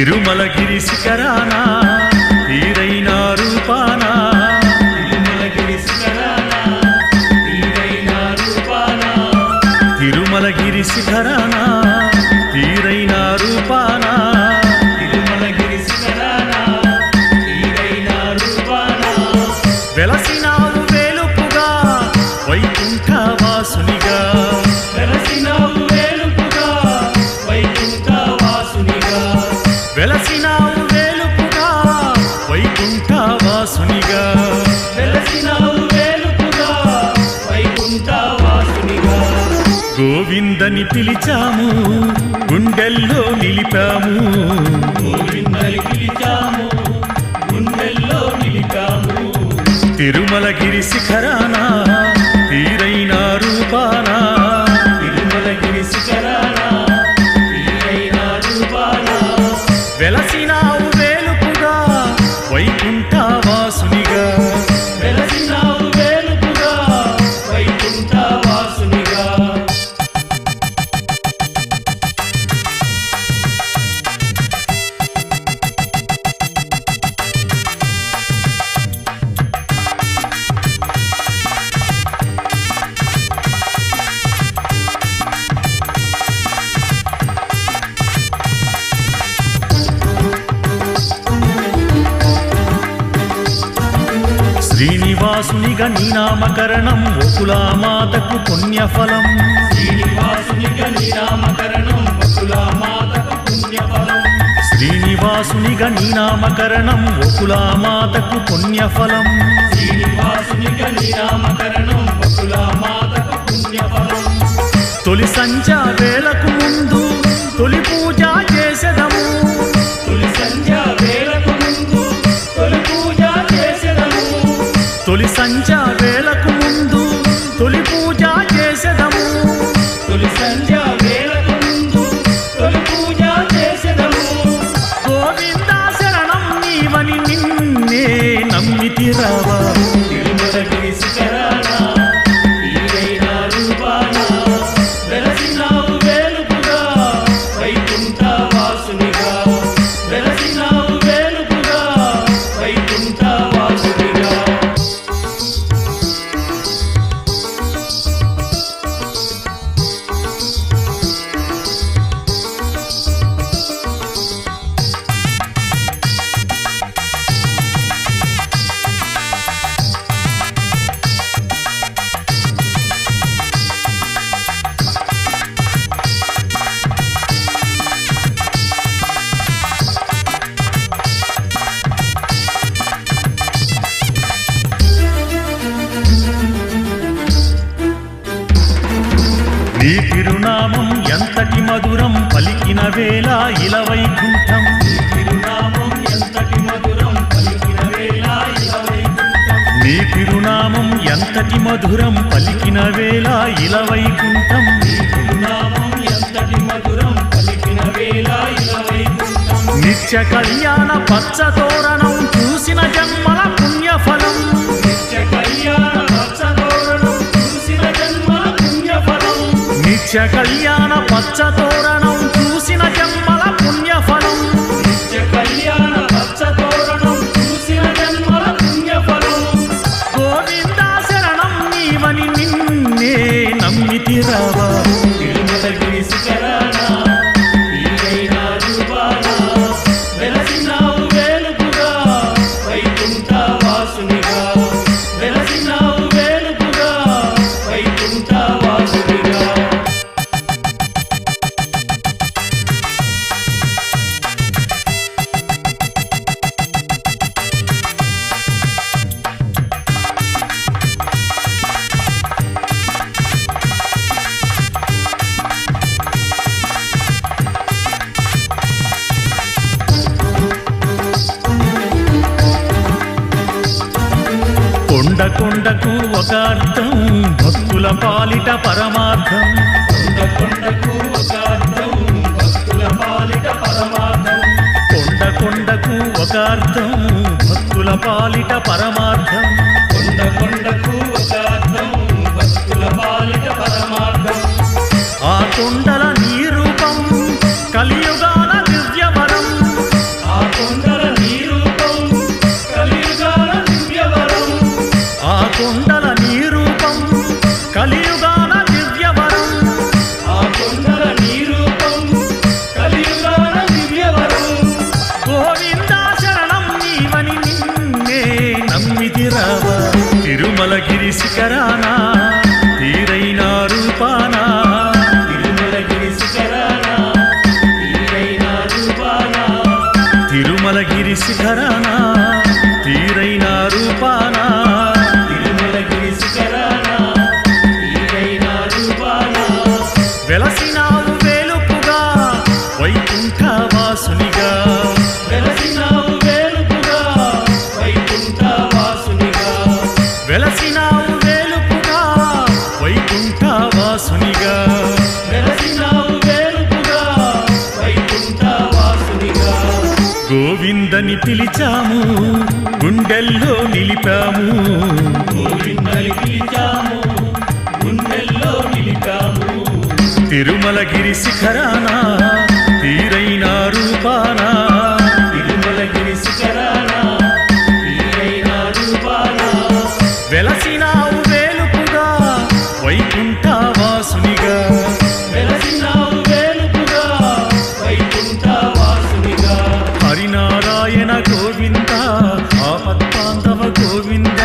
తిరుమలగిరి శిఖరాన తీరైన రూపాన తిరుమలగిరి శిఖరాన తీరైన రూపాన తిరుమలగిరి శిఖరాన తీరైన రూపాన తిరుమలగిరి శిఖరాన తీరైన రూపాన వెలసినావు వేలుపుగా వైకుంఠ వాసునిగా వెలసినావు వేలుపుగా వైకుంఠ వాసునిగా వెలసినావు వేలుపుగా వైకుంఠ వాసునిగా వెలసినావు వేలుపుగా వైకుంఠ వాసునిగా గోవిందని పిలిచాము గుండెల్లో నిలిపాము గోవిందని పిలిచాము గుండెల్లో నిలిపాము తిరుమలగిరి శిఖరాన తీరైన రూపాన తిరుమలగిరి శిఖరాన తీరైన రూపాన వెలసినావు వేలుపుగా వైకుంఠ వాసునిగా వెలసినావు వేలుపుగా వైకుంఠ వాసునిగా శ్రీనివాసునిగా నీ నామకరణం ఒకులామాతకు పుణ్యఫలం శ్రీనివాసునిగా నీ నామకరణం వకులామాతకు పుణ్యఫలం శ్రీనివాసునిగా నీ నామకరణం ఒకులామాతకు పుణ్యఫలం శ్రీనివాసునిగా నీ నామకరణం వకులామాతకు పుణ్యఫలం తొలి సంధ్య వేళకు ముందు తొలి పూజ చేసెదము తొలి సంధ్య వేళకు ముందు తొలి పూజ చేసెదము తొలి సంధ్య వేళకు ముందు తొలి పూజ చేసెదము తొలి సంధ్య వేళకు ముందు తొలి పూజ చేసెదము గోవింద శరణం నీవని నిన్నే నమ్మితిరావా తిరుమలగిరి శిఖరాన తీరైన రూపాన వెలసినావు వేలుపుగా వైకుంఠ వాసునిగా వెలసినావు వేలుపుగా వైకుంఠ వాసునిగా నీ తిరునామం ఎంతటి మధురం పలికిన వేళ ఇలవైకుంఠం తిరునామం ఎంతటి మధురం పలికిన వేళ ఇలవైకుంఠం నీ తిరునామం ఎంతటి మధురం పలికిన వేళ ఇలవైకుంఠం తిరునామం ఎంతటి మధురం పలికిన వేళ ఇలవైకుంఠం నిత్య కళ్యాణ పచ్చ తోరణం చూసిన జన్మల పుణ్యఫలం నిత్య కళ్యాణ పచ్చతోరణం చూసిన జన్మల పుణ్యఫలం నిత్య కళ్యాణ పచ్చ తోరణం చూసిన జన్మల పుణ్యఫలం నిత్య కళ్యాణ పచ్చతోరణం చూసిన జన్మల పుణ్యఫలం గోవింద శరణం నీవని నిన్నే నమ్మితిరావా తిరుమలగిరి శిఖరాన తీరైన రూపాన వెలసినావు వేలుపుగా వైకుంఠ వాసునిగా వెలసినావు వేలుపుగా వైకుంఠ వాసునిగా కొండ కొండకు ఒక అర్థం భక్తుల పాలిట పరమార్థం కొండ కొండకు ఒక అర్థం భక్తుల పాలిట పరమార్థం కొండ కొండకు ఒక అర్థం భక్తుల పాలిట పరమార్థం కొండ కొండకు ఒక అర్థం భక్తుల పాలిట పరమార్థం ఆ కొండల నీ రూపం కలియుగాల దివ్యవరం తిరుమలగిరి శిఖరాన తీరైన రూపాన తిరుమలగిరి శిఖరాన తీరైన రూపాన వెలసినావు వేలుపుగా వైకుంఠ వాసునిగా వెలసినావు వేలుపుగా వైకుంఠ వాసునిగా వెలసినావు వేలుపుగా వైకుంఠ వాసునిగా వెలసినావు వేలుపుగా వైకుంఠ వాసునిగా గోవిందని పిలిచాము గుండెల్లో నిలిపాము గోవిందని పిలిచాము గుండెల్లో నిలిపాము తిరుమలగిరి శిఖరాన తీరైన రూపాన తిరుమలగిరి శిఖరాన తీరైన రూపాన వెలసినావు వేలుపుగా వైకుంఠ వాసునిగా వెలసినావు వేలుపుగా వైకుంఠ వాసునిగా హరినారాయణ గోవింద ఆపత్తాంధవ గోవింద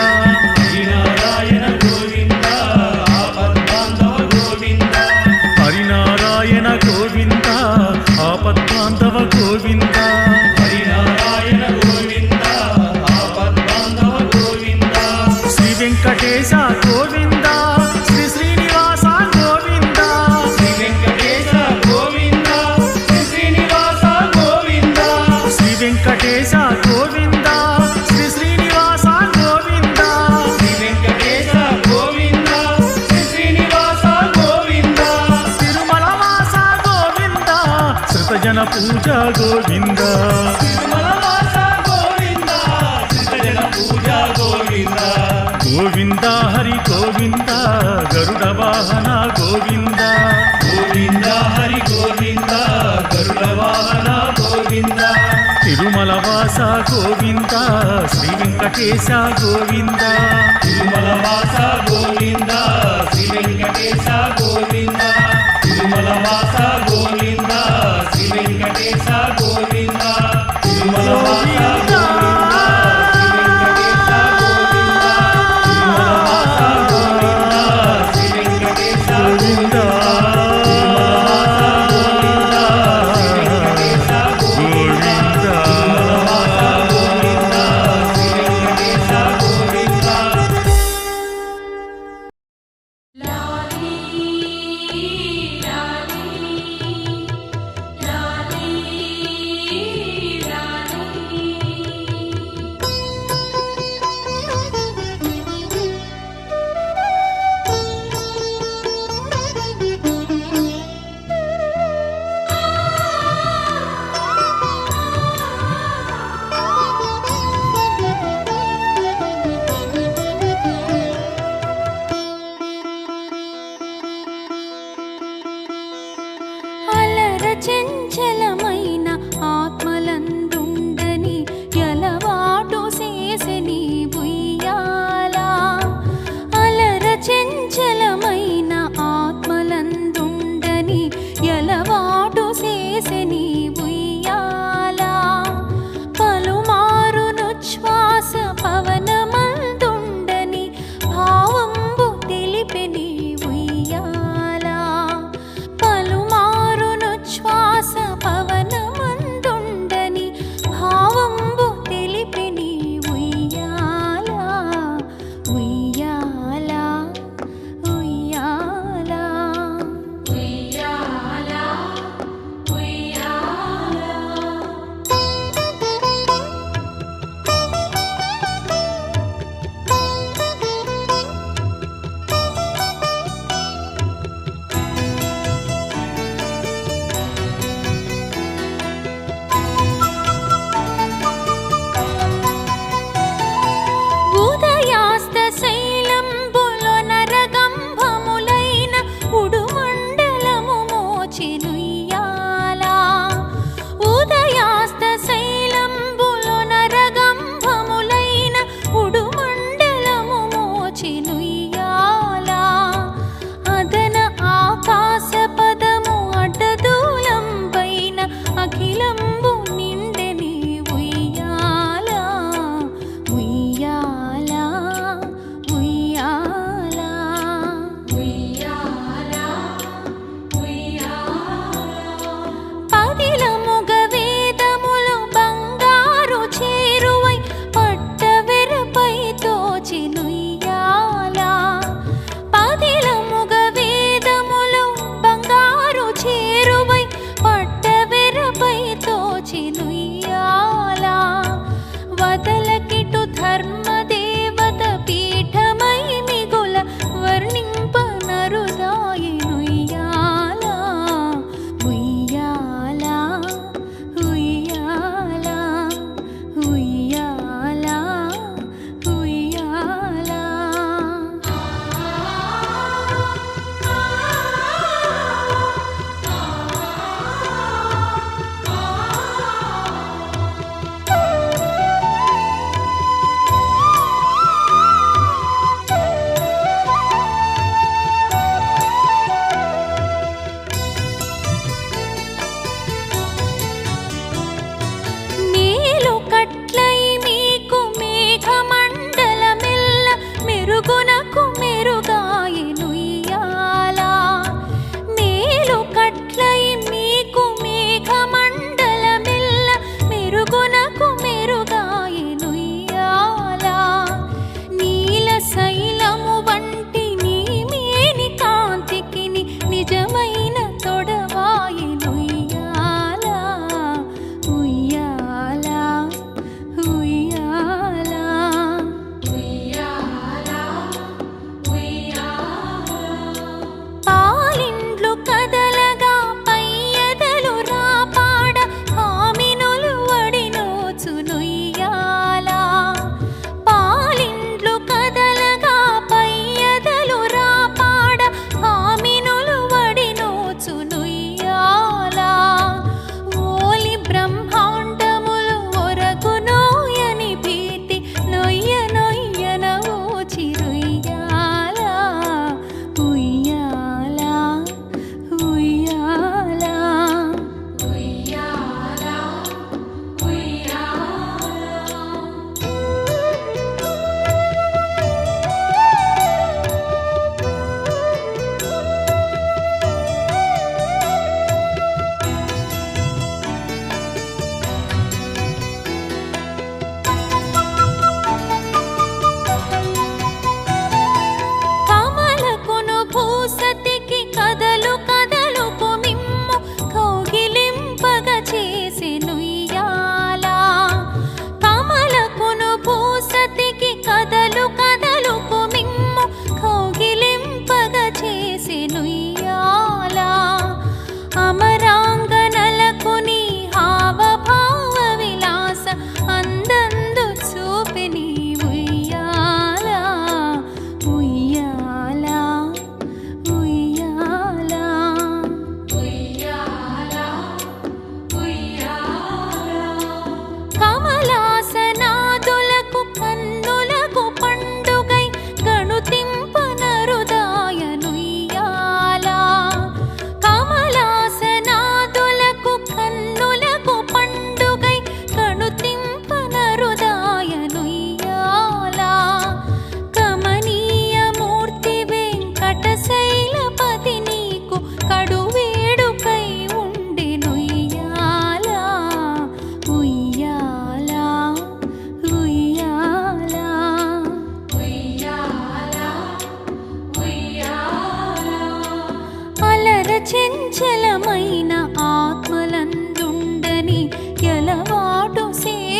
హరినారాయణ గోవింద ఆపద్బాంధవ గోవింద హరినారాయణ గోవింద ఆపత్తాంధవ గోవింద హరినారాయణ గోవింద ఆపద్బాంధవ గోవింద శ్రీ వెంకటేశ గోవింద శ్రీ శ్రీనివాస గోవింద శ్రీ వెంకటేశ గోవింద శ్రీ శ్రీనివాస గోవింద శ్రీ వెంకటేశ గోవింద శ్రీ శ్రీనివాస గోవింద శ్రీ వెంకటేశ గోవింద శ్రీ శ్రీనివాస గోవింద తిరుమల వాస గోవింద శ్రుతజన పూజ గోవింద తిరుమల వాస గోవింద శ్రీజన పూజ గోవింద గోవింద హరి గోవింద గరుడ వాహన గోవింద గోవింద హరి గోవింద గరుడ వాహన గోవింద తిరుమల వాస గోవింద శ్రీ వెంకటేశ గోవింద తిరుమల వాస గోవింద శ్రీ వెంకటేశ గోవింద తిరుమల వాస గోవింద శ్రీ వెంకటేశ గోవింద తిరుమల వాస గోవింద శ్రీ వెంకటేశ గోవింద తిరుమల వాస గోవింద శ్రీ వెంకటేశ గోవింద తిరుమల వాస గోవింద శ్రీ వెంకటేశ గోవింద లాలి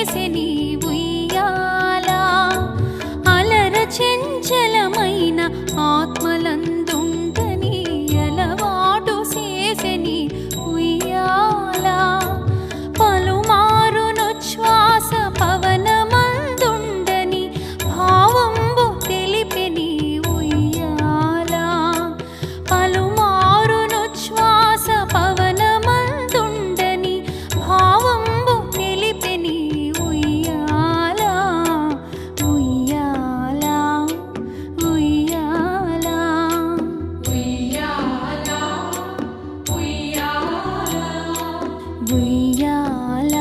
చేసెని ఉయ్యాల అలర చెంచలమైన ఆత్మలందుండని అలవాటు చేసెని ఉయ్యాల పలుమారునొచ్ఛ్వాస పవనమందుండని భావంబు తెలిపెని ఉయ్యాల పలుమారునొచ్ఛ్వాస పవనమందుండని భావంబు తెలిపెని ఉయ్యాల ఉయ్యాల ఉయ్యాల ఉయ్యాల ఉయ్యాల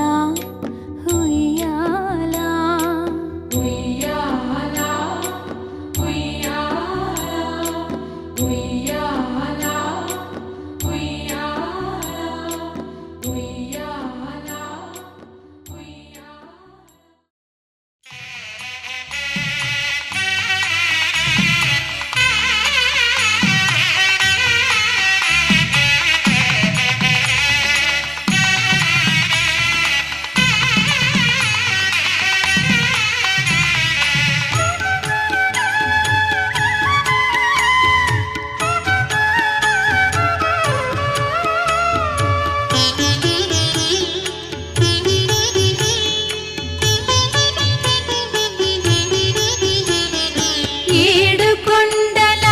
ఏడుకొండల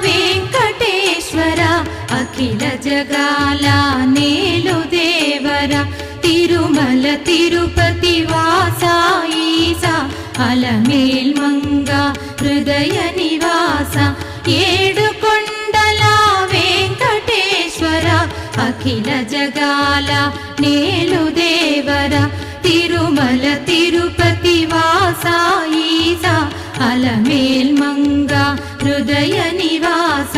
వెంకటేశ్వర అఖిల జగాల నేలు దేవర తిరుమల తిరుపతి వాసా ఈసా అలమేల్ మంగ హృదయ నివాస ఏడుకొండల వెంకటేశ్వర అఖిల జగాల నేలు దేవర తిరుమల తిరుపతి వాసా ఈసా అలమేల్ మంగ హృదయ నివాస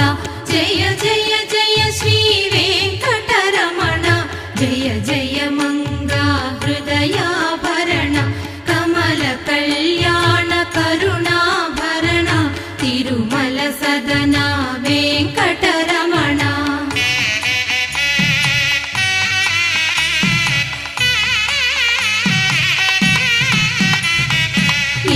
జయ జయ జయ శ్రీ వెంకటరమణ జయ జయ మంగ హృదయాభరణ కమల కళ్యాణ కరుణాభరణ తిరుమల సదన వెంకటరమణ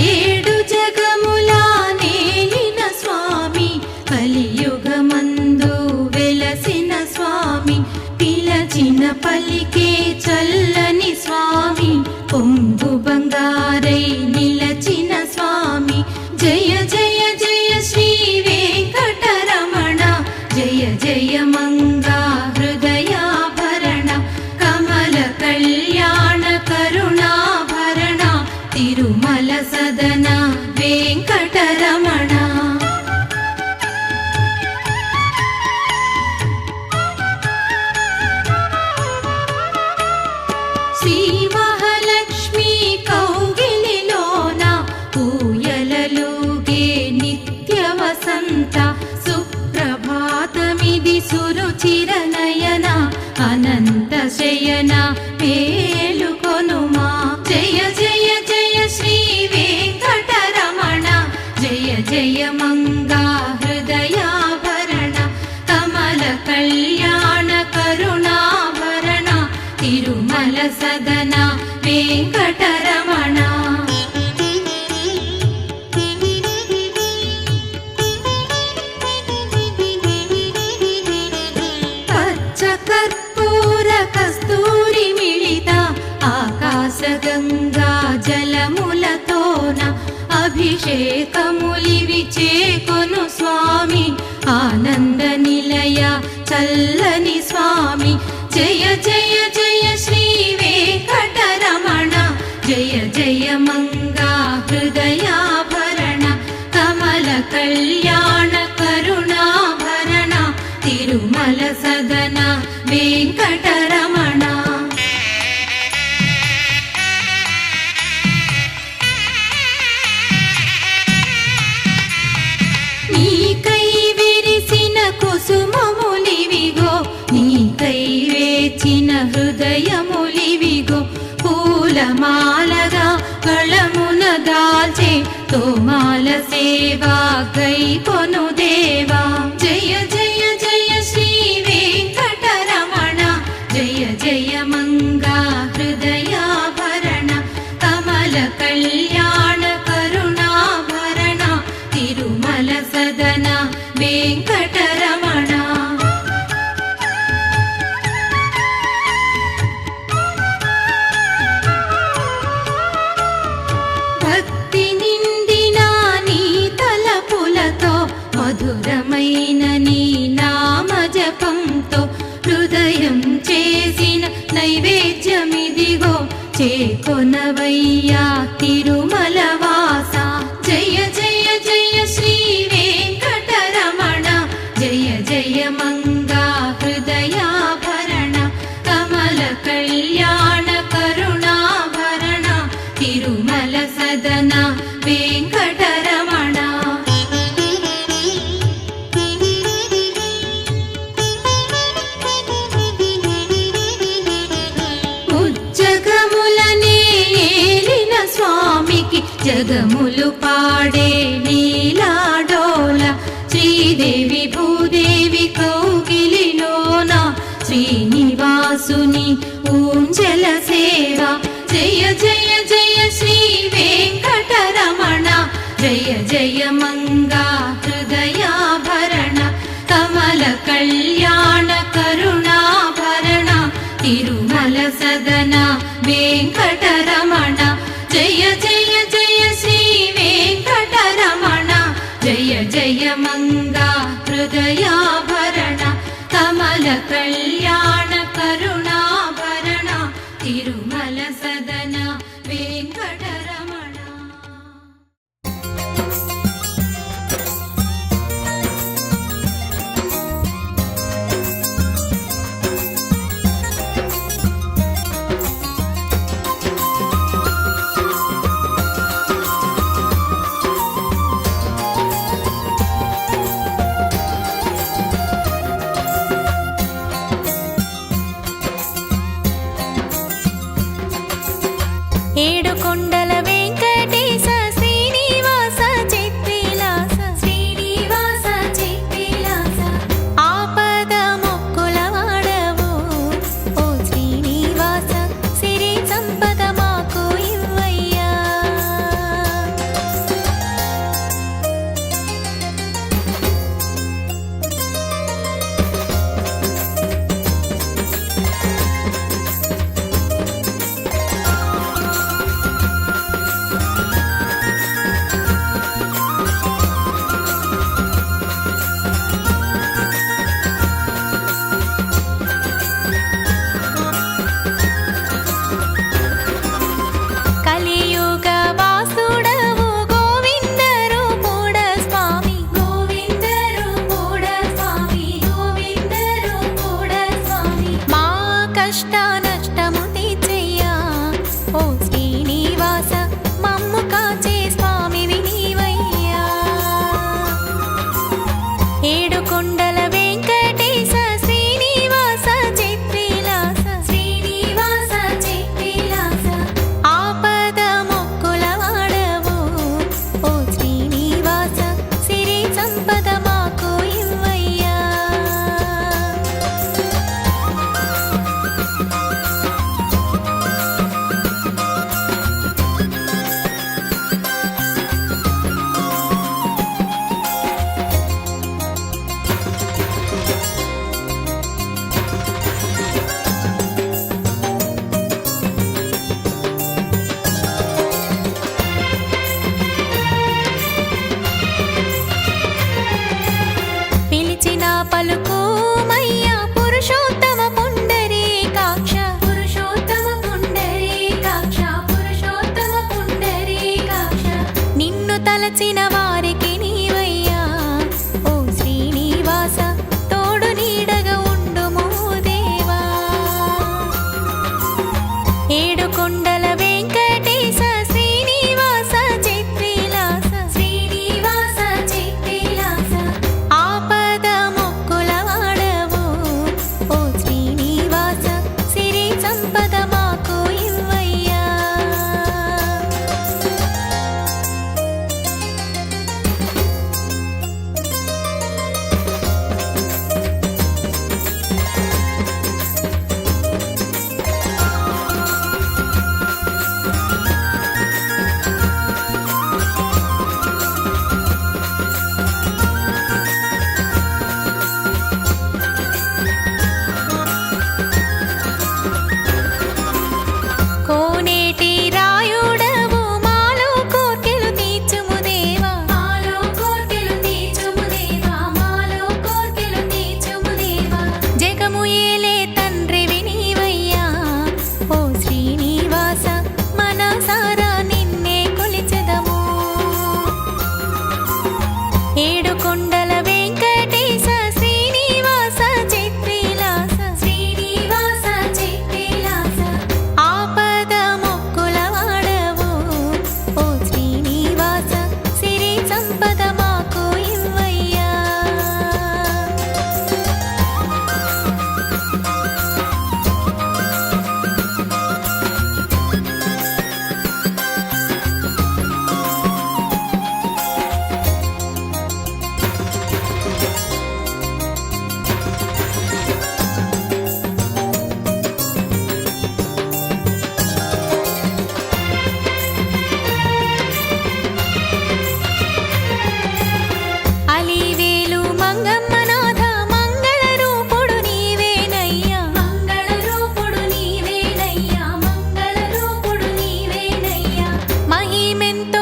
ఏడు జగములా నేలిన స్వామి కలియుగమందు వెలసిన స్వామి పిలచిన పలికే చల్లని స్వామి పొంగు బంగారై నిలచిన స్వామి జయ జయ జయ శ్రీ వెంకటరమణ జయ జయ మంగా హృదయాభరణ కమల కళ్యాణ కరుణాభరణ తిరుమల సదన వెంకటరమణ శ్రీ మహాలక్ష్మి కౌగిలిలోన ఊయలలుగే నిత్య వసంత సుప్రభాతమిది సురుచిరనయన అనంత శయన మేలుకొనుమా జయ జయ జయ శ్రీ వెంకటరమణ జయ జయ మంగా హృదయాభరణ కమల కళ్యాణ కరుణాభరణ తిరుమల సదన వెంకటరమణ పచ్చ కర్పూర కస్తూరి మిళిత ఆకాశ గంగా జలములతోన అభిషేకములివి చేకొను స్వామి ఆనంద నిలయ చల్లని స్వామి జయ జయ జయ శ్రీ వెంకటరమణ జయ జయ మంగా హృదయాభరణ కమల కళ్యాణ కరుణాభరణ తిరుమల సదన వెంకటరమణ నీకై విరిసిన కుసుమములివిగో నీకై వేచిన హృదయములివిగో పూలమాలగా కళమున దాల్చే తోమాల సేవా గై కొను దేవా జయ జయ జయ శ్రీ వెంకటరమణ జయ జయ మంగా హృదయాభరణ కమల కమల కళ్యాణ కరుణాభరణ తిరుమల సదన వెంకటరమణ భక్తి నిండిన నీ తలపులతో మధురమైన నీ నామ జపంతో హృదయం చేసిన నైవేద్యమిదిగో చేకొనవయ్యా తిరుమల వాస జయ జయ జయ శ్రీ వెంకటరమణ జయ జయ మంగా హృదయాభరణ కమల కళ్యాణ కరుణాభరణ తిరుమల సదన వెంకటరమణ ఉజ్జగములనే ఏలిన స్వామికి జగములు పాడే నీలాడోల శ్రీదేవి భూదేవి కౌగిలిలోన శ్రీనివాసుని ఊంజల సేవ జయ జయ జయ శ్రీ వెంకటరమణ జయ జయ మంగా హృదయాభరణ కమల కళ్యాణ కరుణాభరణ తిరుమల సదన వెంకటరమణ జయ జయ జయ శ్రీ వెంకటరమణ జయ జయ మంగా హృదయాభరణ కమల కళ్యాణ కరుణాభరణ తిరుమల సదన వెంకటరమణ ఎంతో